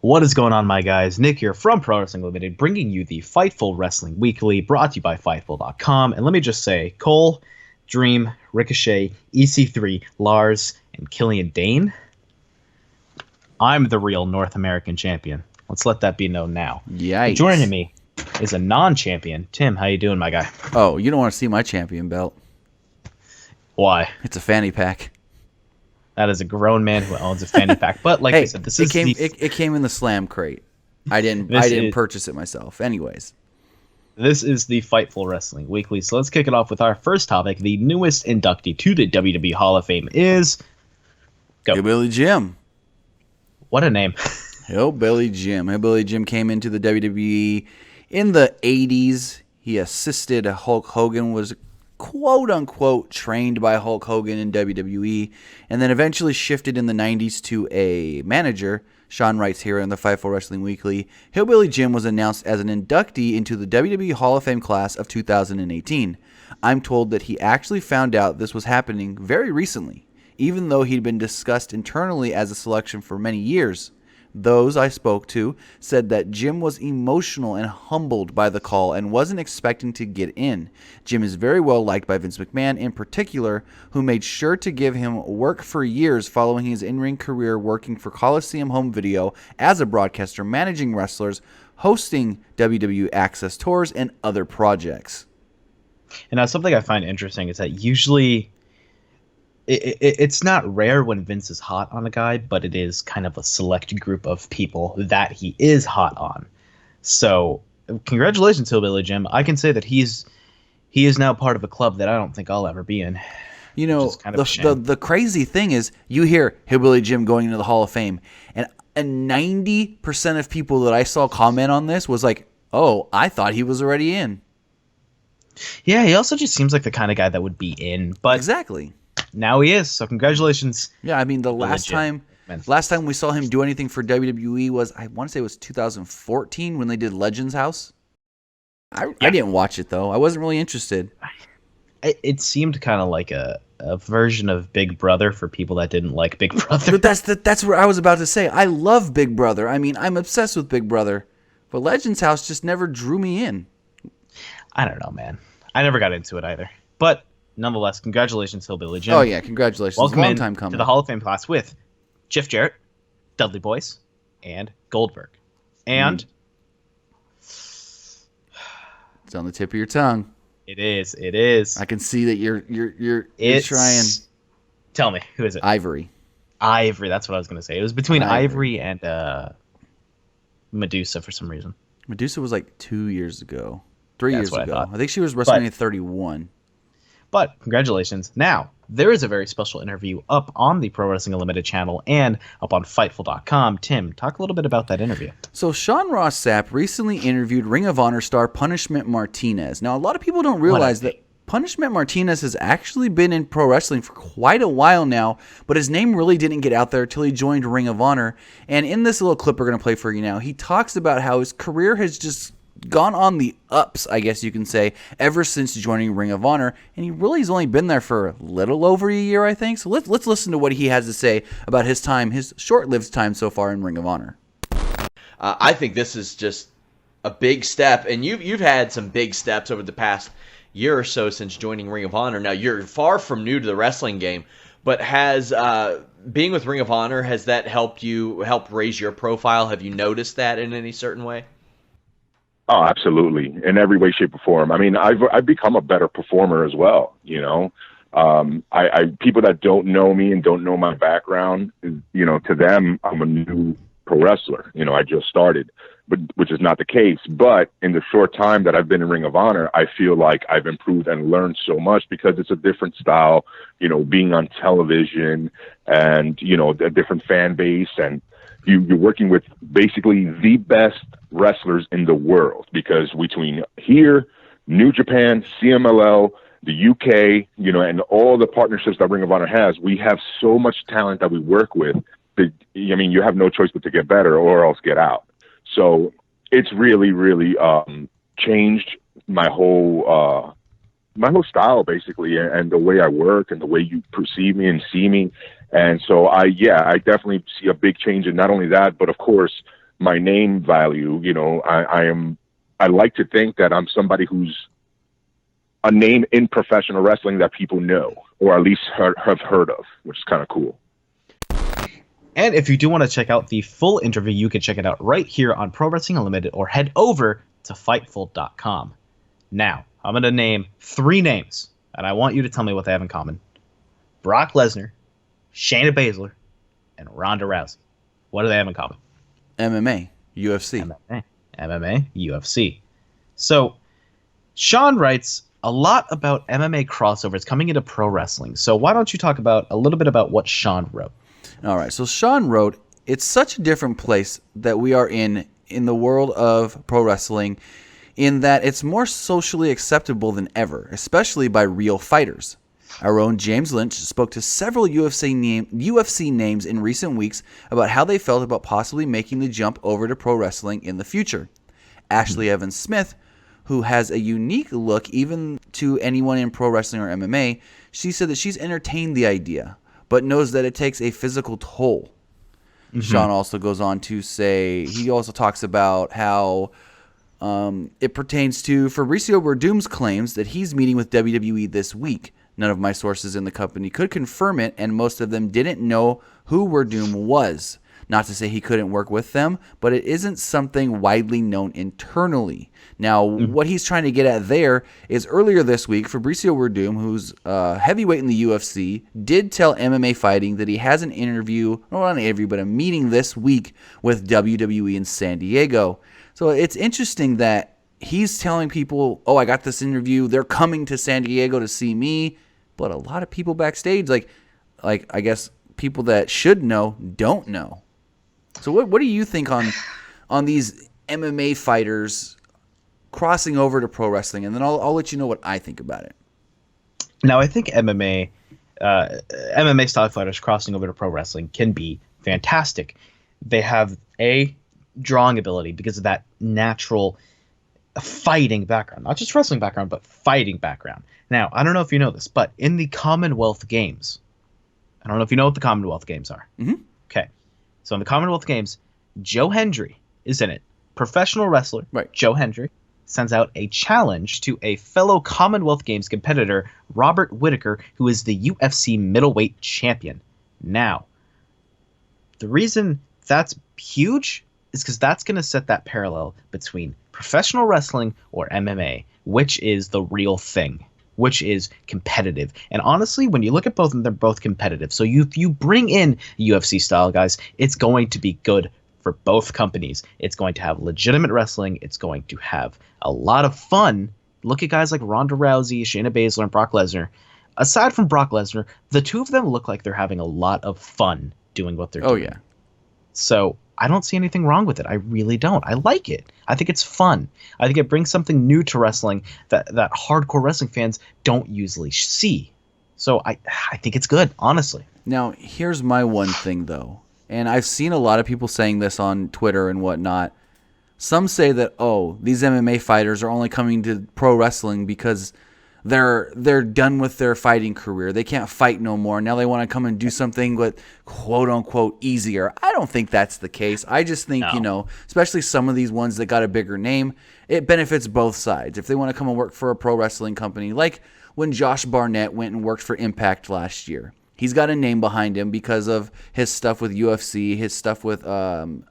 What is going on, my guys? Nick here from Pro Wrestling Limited, bringing you the Fightful Wrestling Weekly, brought to you by Fightful.com. And let me just say, Cole, Dream, Ricochet, EC3, Lars, and Killian Dane, I'm the real North American champion. Let's let that be known now. Yikes. Joining me is a non-champion. Tim, how you doing, my guy? Oh, you don't want to see my champion belt. Why? It's a fanny pack. That is a grown man who owns a fanny pack. But like I said, this is it came in the slam crate. I didn't purchase it myself. Anyways. This is the Fightful Wrestling Weekly. So let's kick it off with our first topic. The newest inductee to the WWE Hall of Fame is Hillbilly Jim. What a name. Hillbilly Jim. Hillbilly Jim came into the WWE in the 80s. He assisted Hulk Hogan, was quote-unquote trained by Hulk Hogan in WWE, and then eventually shifted in the 90s to a manager. Sean writes here in the Fightful Wrestling Weekly, Hillbilly Jim was announced as an inductee into the WWE Hall of Fame class of 2018. I'm told that he actually found out this was happening very recently, even though he'd been discussed internally as a selection for many years. Those I spoke to said that Jim was emotional and humbled by the call and wasn't expecting to get in. Jim is very well liked by Vince McMahon in particular, who made sure to give him work for years following his in-ring career working for Coliseum Home Video as a broadcaster, managing wrestlers, hosting WWE Access tours, and other projects. And now something I find interesting is that usually it's not rare when Vince is hot on a guy, but it is kind of a select group of people that he is hot on. So congratulations, Hillbilly Jim. I can say that he is now part of a club that I don't think I'll ever be in. You know, the crazy thing is you hear Hillbilly Jim going into the Hall of Fame, and 90% of people that I saw comment on this was like, oh, I thought he was already in. Yeah, he also just seems like the kind of guy that would be in. But exactly. Now he is, so congratulations. Yeah, I mean, the last time we saw him do anything for WWE was, I want to say it was 2014 when they did Legends House. I didn't watch it, though. I wasn't really interested. It seemed kind of like a version of Big Brother for people that didn't like Big Brother. But that's what I was about to say. I love Big Brother. I mean, I'm obsessed with Big Brother. But Legends House just never drew me in. I don't know, man. I never got into it either. But nonetheless, congratulations, Hillbilly Jim. Oh, yeah, congratulations. Welcome Long time coming. To the Hall of Fame class with Jeff Jarrett, Dudley Boyce, and Goldberg. And it's on the tip of your tongue. It is. I can see that you're trying. Tell me, who is it? Ivory, that's what I was going to say. It was between Ivory and Medusa for some reason. Medusa was like 2 years ago. 3 years ago. I think she was WrestleMania 31. But congratulations. Now, there is a very special interview up on the Pro Wrestling Unlimited channel and up on Fightful.com. Tim, talk a little bit about that interview. So Sean Ross Sapp recently interviewed Ring of Honor star Punishment Martinez. Now, a lot of people don't realize that Punishment Martinez has actually been in pro wrestling for quite a while now, but his name really didn't get out there until he joined Ring of Honor. And in this little clip we're going to play for you now, he talks about how his career has just gone on the ups, I guess you can say, ever since joining Ring of Honor, and he really has only been there for a little over a year, I think. So let's listen to what he has to say about his short-lived time so far in Ring of Honor. I think this is just a big step, and you've had some big steps over the past year or so since joining Ring of Honor. Now, you're far from new to the wrestling game, but has being with Ring of Honor, has that helped raise your profile? Have you noticed that in any certain way? Oh, absolutely. In every way, shape, or form. I mean, I've become a better performer as well. You know, people that don't know me and don't know my background, you know, to them, I'm a new pro wrestler. You know, I just started, which is not the case. But in the short time that I've been in Ring of Honor, I feel like I've improved and learned so much because it's a different style, you know, being on television and, you know, a different fan base, and you're working with basically the best wrestlers in the world, because between here, New Japan, CMLL, the UK, you know, and all the partnerships that Ring of Honor has, we have so much talent that we work with that, I mean, you have no choice but to get better or else get out. So it's really, really changed my whole style, basically, and the way I work and the way you perceive me and see me. And so I definitely see a big change in not only that, but of course, my name value. You know, I like to think that I'm somebody who's a name in professional wrestling that people know, or at least have heard of, which is kind of cool. And if you do want to check out the full interview, you can check it out right here on Pro Wrestling Unlimited, or head over to Fightful.com. Now, I'm going to name 3 names, and I want you to tell me what they have in common. Brock Lesnar, Shayna Baszler, and Ronda Rousey. What do they have in common? MMA, UFC. MMA, UFC. So, Sean writes a lot about MMA crossovers coming into pro wrestling. So why don't you talk about a little bit about what Sean wrote? All right. So Sean wrote, it's such a different place that we are in the world of pro wrestling, in that it's more socially acceptable than ever, especially by real fighters. Our own James Lynch spoke to several UFC names in recent weeks about how they felt about possibly making the jump over to pro wrestling in the future. Ashley Evans Smith, who has a unique look even to anyone in pro wrestling or MMA, she said that she's entertained the idea, but knows that it takes a physical toll. Mm-hmm. Sean also goes on to say, he also talks about how it pertains to Fabricio Werdum's claims that he's meeting with WWE this week. None of my sources in the company could confirm it, and most of them didn't know who Werdum was. Not to say he couldn't work with them, but it isn't something widely known internally. Now, what he's trying to get at there is earlier this week, Fabricio Werdum, who's heavyweight in the UFC, did tell MMA Fighting that he has an interview, or not an interview, but a meeting this week with WWE in San Diego. So it's interesting that he's telling people, oh, I got this interview, they're coming to San Diego to see me, but a lot of people backstage, like I guess people that should know, don't know. So what do you think on these MMA fighters crossing over to pro wrestling? And then I'll let you know what I think about it. Now, I think MMA style fighters crossing over to pro wrestling can be fantastic. They have a drawing ability because of that natural fighting background, not just wrestling background, but fighting background. Now, I don't know if you know this, but in the Commonwealth Games, I don't know if you know what the Commonwealth Games are. Mm-hmm. Okay. So in the Commonwealth Games, Joe Hendry is in it. Professional wrestler, right. Joe Hendry sends out a challenge to a fellow Commonwealth Games competitor, Robert Whittaker, who is the UFC middleweight champion. Now, the reason that's huge is because that's going to set that parallel between professional wrestling or MMA, which is the real thing, which is competitive. And honestly, when you look at both of them, they're both competitive. So you bring in UFC style guys, it's going to be good for both companies. It's going to have legitimate wrestling. It's going to have a lot of fun. Look at guys like Ronda Rousey, Shayna Baszler, and Brock Lesnar. Aside from Brock Lesnar, the two of them look like they're having a lot of fun doing what they're doing. Oh, yeah. So I don't see anything wrong with it. I really don't. I like it. I think it's fun. I think it brings something new to wrestling that hardcore wrestling fans don't usually see. So I think it's good, honestly. Now, here's my one thing, though. And I've seen a lot of people saying this on Twitter and whatnot. Some say that, oh, these MMA fighters are only coming to pro wrestling because they're done with their fighting career. They can't fight no more. Now they want to come and do something with quote unquote easier. I don't think that's the case. I just think, especially some of these ones that got a bigger name, it benefits both sides. If they want to come and work for a pro wrestling company, like when Josh Barnett went and worked for Impact last year. He's got a name behind him because of his stuff with UFC, his stuff with New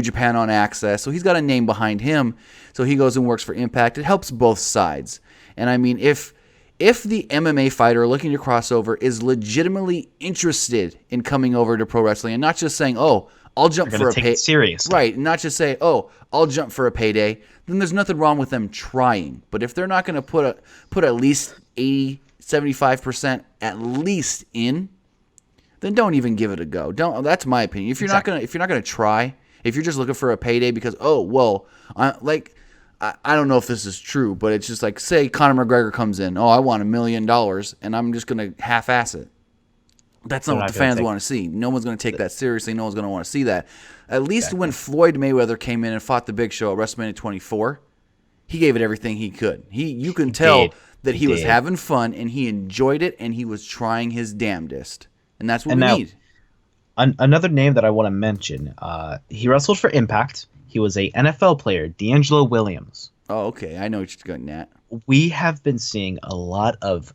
Japan on Access. So he's got a name behind him. So he goes and works for Impact. It helps both sides. And I mean, if the MMA fighter looking to cross over is legitimately interested in coming over to pro wrestling and not just saying, "Oh, I'll jump for a payday," serious, right? And not just say, "Oh, I'll jump for a payday," then there's nothing wrong with them trying. But if they're not going to put at least 80, 75% at least in, then don't even give it a go. Don't. That's my opinion. If you're not gonna try, if you're just looking for a payday because, oh well, I don't know if this is true, but it's just like, say Conor McGregor comes in, oh, I want $1 million, and I'm just gonna half-ass it. That's not what the fans want to see. No one's going to take that seriously. No one's going to want to see that. At least when Floyd Mayweather came in and fought the Big Show at WrestleMania 24, he gave it everything he could. You can tell that he was having fun and he enjoyed it and he was trying his damnedest. And that's what we need. Another name that I want to mention, he wrestled for Impact. He was a NFL player, D'Angelo Williams. Oh, okay. I know what you're getting at. We have been seeing a lot of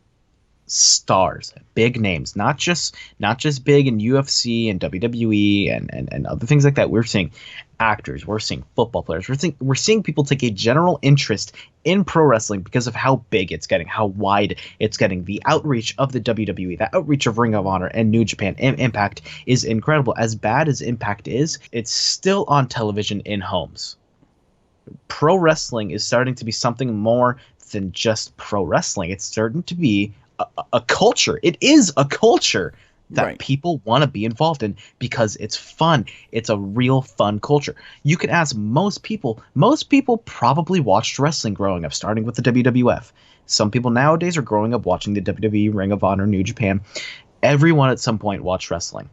stars, big names, not just big in UFC and WWE and other things like that. We're seeing actors, we're seeing football players, we're seeing people take a general interest in pro wrestling because of how big it's getting, how wide it's getting. The outreach of the WWE, the outreach of Ring of Honor and New Japan Impact is incredible. As bad as Impact is, it's still on television in homes. Pro wrestling is starting to be something more than just pro wrestling. It's starting to be a culture. It is a culture that people want to be involved in because it's fun. It's a real fun culture. You can ask most people probably watched wrestling growing up, starting with the WWF. Some people nowadays are growing up watching the WWE, Ring of Honor, New Japan. Everyone at some point watched wrestling.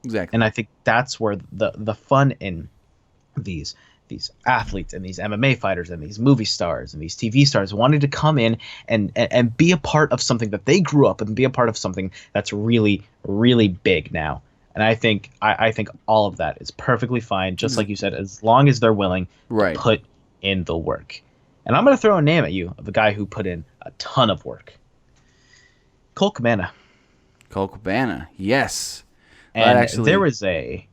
Exactly. And I think that's where the fun in these athletes and these MMA fighters and these movie stars and these TV stars wanting to come in and be a part of something that they grew up and be a part of something that's really, really big now. And I think all of that is perfectly fine, just like you said, as long as they're willing to put in the work. And I'm going to throw a name at you of a guy who put in a ton of work. Colt Cabana. Colt Cabana, yes. And there was a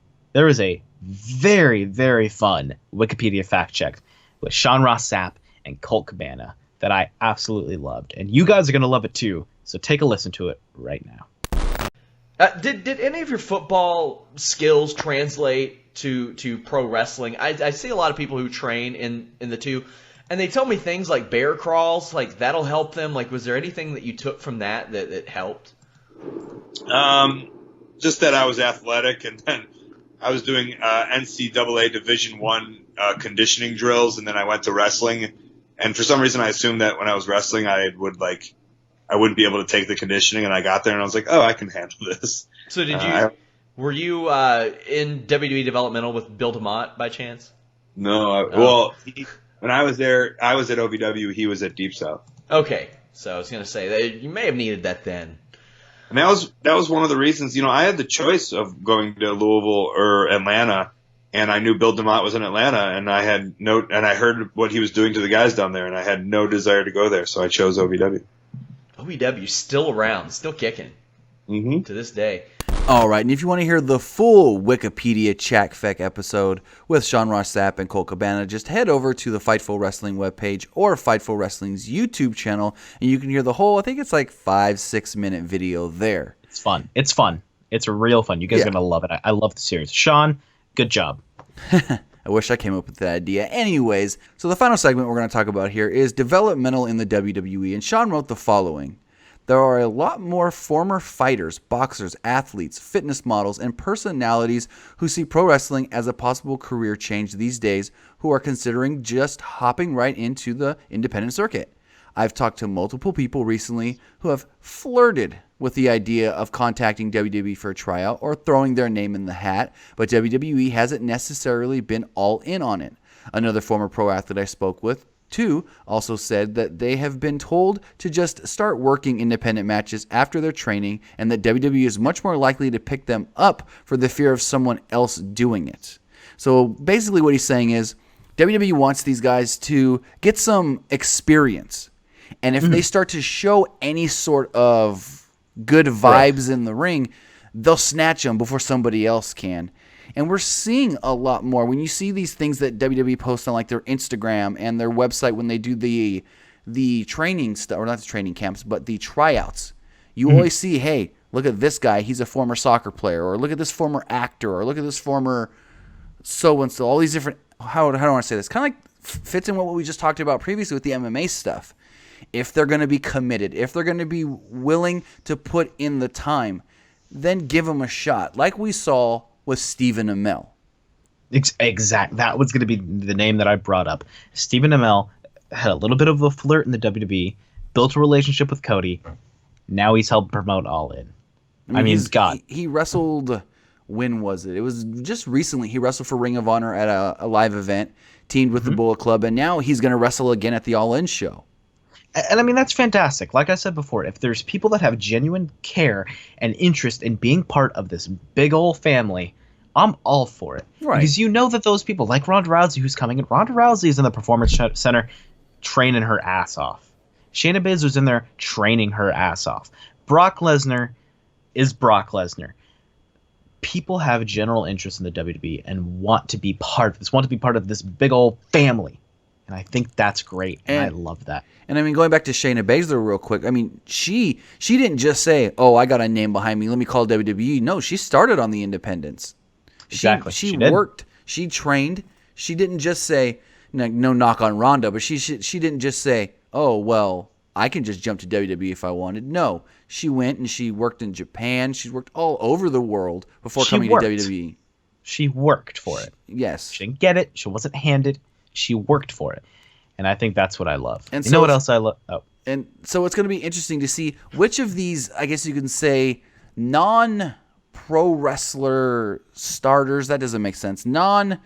very, very fun Wikipedia fact check with Sean Ross Sapp and Colt Cabana that I absolutely loved. And you guys are going to love it too, so take a listen to it right now. Did any of your football skills translate to pro wrestling? I see a lot of people who train in the two, and they tell me things like bear crawls, like that'll help them. Like, was there anything that you took from that helped? Just that I was athletic, and then I was doing NCAA Division I conditioning drills, and then I went to wrestling. And for some reason, I assumed that when I was wrestling, I wouldn't be able to take the conditioning. And I got there, and I was like, "Oh, I can handle this." So were you in WWE Developmental with Bill DeMott by chance? No. When I was there, I was at OVW. He was at Deep South. Okay, so I was going to say that you may have needed that then. And that was one of the reasons, I had the choice of going to Louisville or Atlanta, and I knew Bill DeMott was in Atlanta, and I heard what he was doing to the guys down there, and I had no desire to go there, so I chose OVW. OVW still around, still kicking to this day. All right, and if you want to hear the full Wikipedia Chak Fek episode with Sean Ross Sapp and Colt Cabana, just head over to the Fightful Wrestling webpage or Fightful Wrestling's YouTube channel, and you can hear the whole, I think it's like 5-6 minute video there. It's fun. It's real fun. You guys are going to love it. I love the series. Sean, good job. I wish I came up with that idea. Anyways, so the final segment we're going to talk about here is developmental in the WWE, and Sean wrote the following. There are a lot more former fighters, boxers, athletes, fitness models, and personalities who see pro wrestling as a possible career change these days who are considering just hopping right into the independent circuit. I've talked to multiple people recently who have flirted with the idea of contacting WWE for a tryout or throwing their name in the hat, but WWE hasn't necessarily been all in on it. Another former pro athlete I spoke with too also said that they have been told to just start working independent matches after their training and that WWE is much more likely to pick them up for the fear of someone else doing it. So basically what he's saying is WWE wants these guys to get some experience. And if they start to show any sort of good vibes in the ring, they'll snatch them before somebody else can. And we're seeing a lot more. When you see these things that WWE posts on like their Instagram and their website when they do the training stuff, or not the training camps, but the tryouts, you always see, hey, look at this guy, he's a former soccer player, or look at this former actor, or look at this former so-and-so, all these different, how do I want to say this? Kind of like fits in what we just talked about previously with the MMA stuff. If they're going to be committed, if they're going to be willing to put in the time, then give them a shot. Like we saw with Stephen Amell. Exact. That was going to be the name that I brought up. Stephen Amell had a little bit of a flirt in the WWE, built a relationship with Cody. Now he's helped promote All In. I mean, he wrestled, when was it? It was just recently. He wrestled for Ring of Honor at a live event, teamed with the Bullet Club, and now he's going to wrestle again at the All In show. And I mean, that's fantastic. Like I said before, if there's people that have genuine care and interest in being part of this big old family, I'm all for it. Right. Because you know that those people, like Ronda Rousey, who's coming in, Ronda Rousey is in the Performance Center training her ass off. Shayna Baszler's in there training her ass off. Brock Lesnar is Brock Lesnar. People have general interest in the WWE and want to be part of this, want to be part of this big old family. And I think that's great, and I love that. And I mean, going back to Shayna Baszler real quick, I mean, she didn't just say, "Oh, I got a name behind me. Let me call WWE." No, she started on the independents. Exactly. She worked. She trained. She didn't just say, no knock on Ronda, but she didn't just say, "Oh, well, I can just jump to WWE if I wanted." No, she went and she worked in Japan. She worked all over the world before coming to WWE. She worked for it. Yes. She didn't get it. She wasn't handed. She worked for it. And I think that's what I love. And you know what else I love? Oh. And so it's going to be interesting to see which of these, I guess you can say, non-pro wrestler starters, that doesn't make sense. I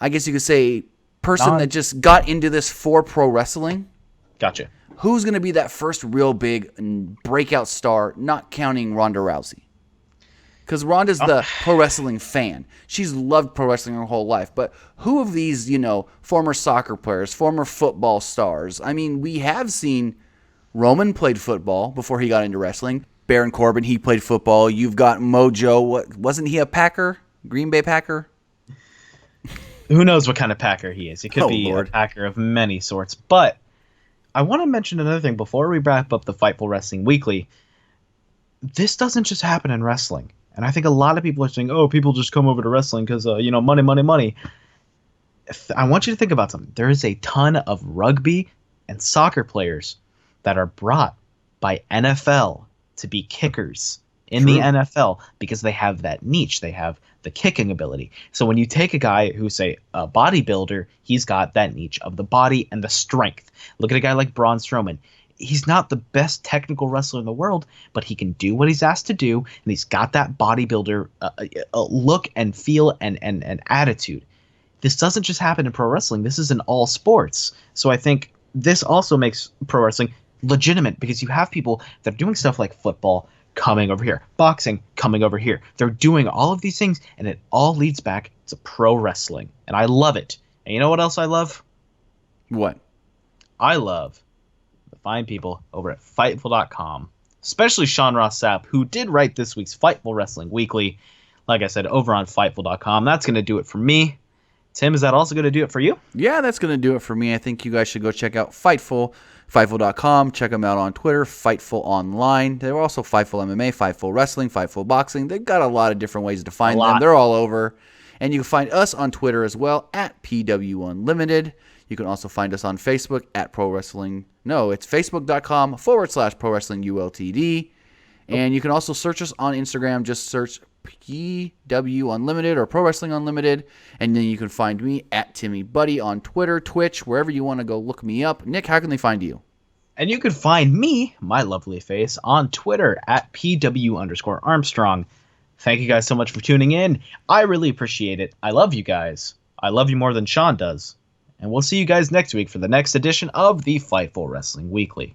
guess you could say, person that just got into this for pro wrestling. Gotcha. Who's going to be that first real big breakout star, not counting Ronda Rousey? Because Ronda's the pro wrestling fan. She's loved pro wrestling her whole life. But who of these, former soccer players, former football stars? I mean, we have seen Roman played football before he got into wrestling. Baron Corbin, he played football. You've got Mojo. Wasn't he a Packer? Green Bay Packer? Who knows what kind of Packer he is? He could be Lord. a Packer of many sorts. But I want to mention another thing before we wrap up the Fightful Wrestling Weekly. This doesn't just happen in wrestling. And I think a lot of people are saying, oh, people just come over to wrestling because, money, money, money. I want you to think about something. There is a ton of rugby and soccer players that are brought by NFL to be kickers in the NFL because they have that niche. They have the kicking ability. So when you take a guy who's, say, a bodybuilder, he's got that niche of the body and the strength. Look at a guy like Braun Strowman. He's not the best technical wrestler in the world, but he can do what he's asked to do, and he's got that bodybuilder look and feel and attitude. This doesn't just happen in pro wrestling. This is in all sports. So I think this also makes pro wrestling legitimate because you have people that are doing stuff like football coming over here, boxing coming over here. They're doing all of these things, and it all leads back to pro wrestling, and I love it. And you know what else I love? What? I love fine people over at Fightful.com, especially Sean Ross Sapp, who did write this week's Fightful Wrestling Weekly. Like I said, over on Fightful.com. That's going to do it for me. Tim, is that also going to do it for you? Yeah, that's going to do it for me. I think you guys should go check out Fightful, Fightful.com. Check them out on Twitter, Fightful Online. They're also Fightful MMA, Fightful Wrestling, Fightful Boxing. They've got a lot of different ways to find them. They're all over. And you can find us on Twitter as well, at PW Unlimited. You can also find us on Facebook at Pro Wrestling. No, it's facebook.com/Pro Wrestling ULTD. And you can also search us on Instagram. Just search PW Unlimited or Pro Wrestling Unlimited. And then you can find me at Timmy Buddy on Twitter, Twitch, wherever you want to go look me up. Nick, how can they find you? And you can find me, my lovely face, on Twitter at PW_Armstrong. Thank you guys so much for tuning in. I really appreciate it. I love you guys. I love you more than Sean does. And we'll see you guys next week for the next edition of the Fightful Wrestling Weekly.